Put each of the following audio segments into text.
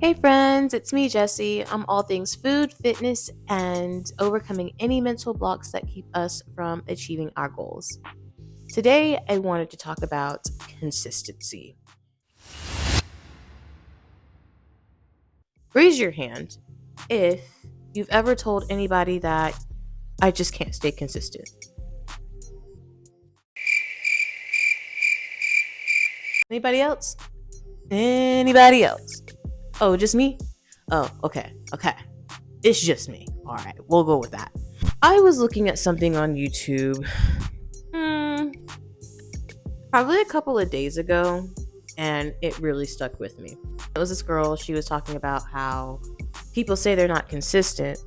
Hey friends, it's me, Jessie. I'm all things food, fitness, and overcoming any mental blocks that keep us from achieving our goals. Today, I wanted to talk about consistency. Raise your hand if you've ever told anybody that I just can't stay consistent. Anybody else? Anybody else? Oh, just me? Oh, okay. It's just me. All right, we'll go with that. I was looking at something on YouTube probably a couple of days ago, and it really stuck with me. It was this girl, she was talking about how people say they're not consistent,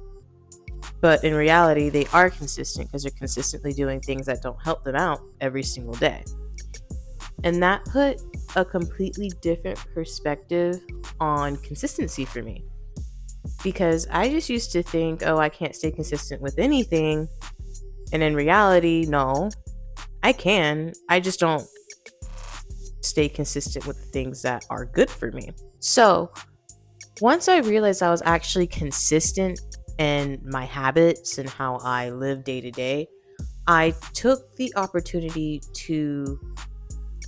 but in reality, they are consistent because they're consistently doing things that don't help them out every single day. And that put a completely different perspective on consistency for me. Because I just used to think, oh, I can't stay consistent with anything. And in reality, no, I can. I just don't stay consistent with the things that are good for me. So once I realized I was actually consistent in my habits and how I live day to day, I took the opportunity to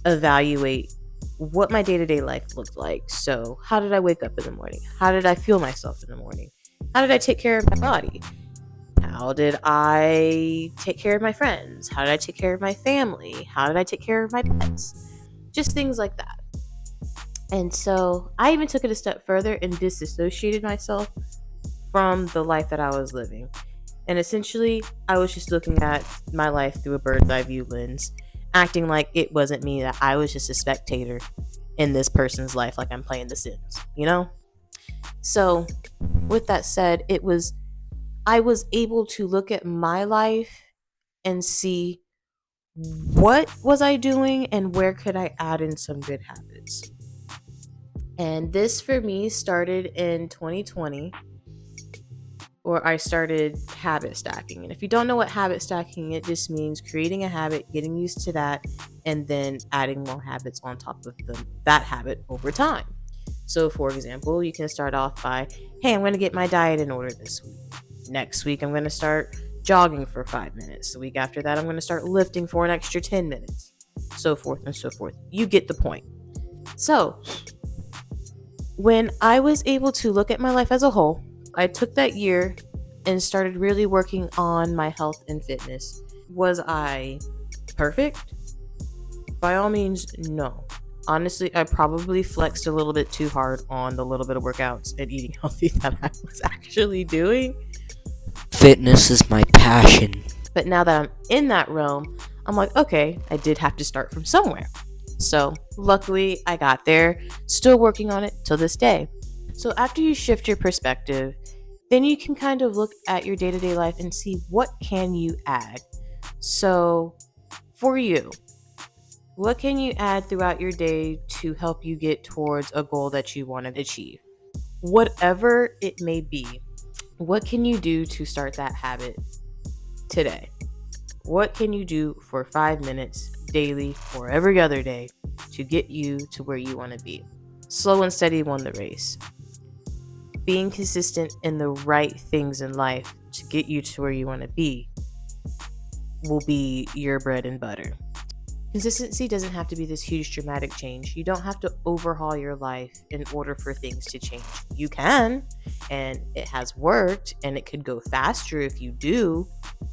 evaluate what my day-to-day life looked like. So how did I wake up in the morning? How did I feel myself in the morning? How did I take care of my body? How did I take care of my friends? How did I take care of my family? How did I take care of my pets? Just things like that. And so I even took it a step further and disassociated myself from the life that I was living. And essentially, I was just looking at my life through a bird's eye view lens, acting like it wasn't me, that I was just a spectator in this person's life, like I'm playing The Sims, you know? So, with that said, I was able to look at my life and see what was I doing and where could I add in some good habits. And this for me started in 2020, or I started habit stacking. And if you don't know what habit stacking, it just means creating a habit, getting used to that, and then adding more habits on top of that habit over time. So for example, you can start off by, hey, I'm going to get my diet in order this week. Next week, I'm going to start jogging for 5 minutes. The week after that, I'm going to start lifting for an extra 10 minutes. So forth and so forth. You get the point. So when I was able to look at my life as a whole, I took that year and started really working on my health and fitness. Was I perfect? By all means, no. Honestly, I probably flexed a little bit too hard on the little bit of workouts and eating healthy that I was actually doing. Fitness is my passion. But now that I'm in that realm, I'm like, okay, I did have to start from somewhere. So luckily, I got there, still working on it till this day. So after you shift your perspective, then you can kind of look at your day-to-day life and see what can you add. So for you, what can you add throughout your day to help you get towards a goal that you want to achieve? Whatever it may be, what can you do to start that habit today? What can you do for 5 minutes daily or every other day to get you to where you want to be? Slow and steady won the race. Being consistent in the right things in life to get you to where you want to be will be your bread and butter. Consistency doesn't have to be this huge dramatic change. You don't have to overhaul your life in order for things to change. You can, and it has worked, and it could go faster if you do.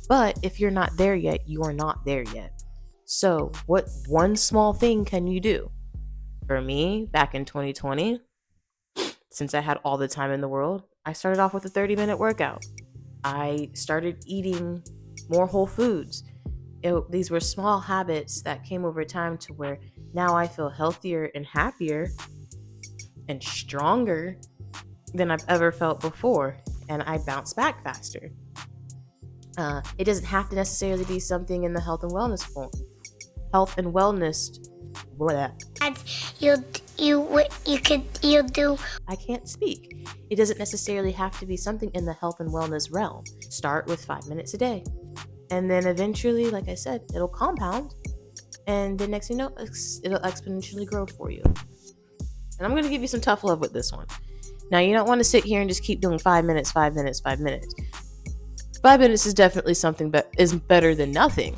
But if you're not there yet, you are not there yet. So what one small thing can you do? For me, back in 2020, since I had all the time in the world, I started off with a 30-minute workout. I started eating more whole foods. These were small habits that came over time to where now I feel healthier and happier and stronger than I've ever felt before, and I bounce back faster. It doesn't have to necessarily be something in the health and wellness form. Health and wellness. And you do. I can't speak. It doesn't necessarily have to be something in the health and wellness realm. Start with 5 minutes a day. And then eventually, like I said, it'll compound. And the next thing you know, it'll exponentially grow for you. And I'm going to give you some tough love with this one. Now, you don't want to sit here and just keep doing 5 minutes, 5 minutes, 5 minutes. 5 minutes is definitely something that is better than nothing.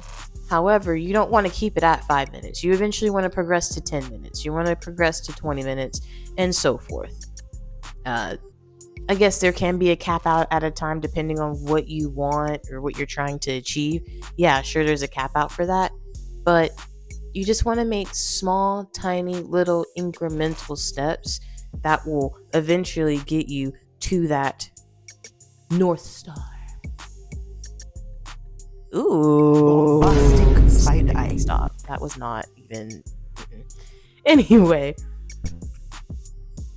However, you don't want to keep it at 5 minutes. You eventually want to progress to 10 minutes. You want to progress to 20 minutes and so forth. I guess there can be a cap out at a time depending on what you want or what you're trying to achieve. Yeah, sure, there's a cap out for that. But you just want to make small, tiny, little incremental steps that will eventually get you to that North Star. Ooh. Bombastic side eye. Stop. That was not even. Anyway.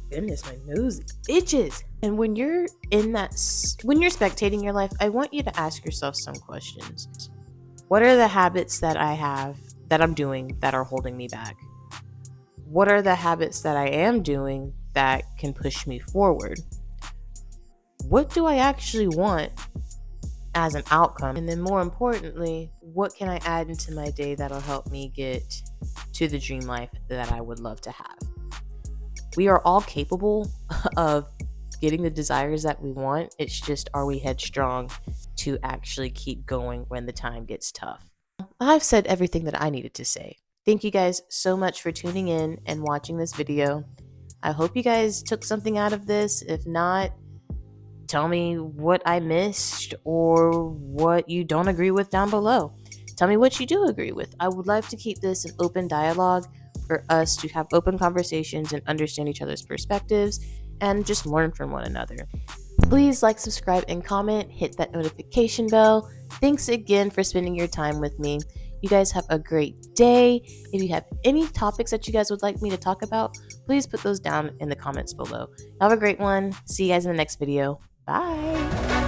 Goodness, my nose itches. And when you're when you're spectating your life, I want you to ask yourself some questions. What are the habits that I have, that I'm doing, that are holding me back? What are the habits that I am doing that can push me forward? What do I actually want as an outcome? And then more importantly, what can I add into my day that'll help me get to the dream life that I would love to have? We are all capable of getting the desires that we want. It's just, are we headstrong to actually keep going when the time gets tough? I've said everything that I needed to say. Thank you guys so much for tuning in and watching this video. I hope you guys took something out of this. If not, tell me what I missed or what you don't agree with down below. Tell me what you do agree with. I would love to keep this an open dialogue for us to have open conversations and understand each other's perspectives and just learn from one another. Please like, subscribe, and comment. Hit that notification bell. Thanks again for spending your time with me. You guys have a great day. If you have any topics that you guys would like me to talk about, please put those down in the comments below. Have a great one. See you guys in the next video. Bye.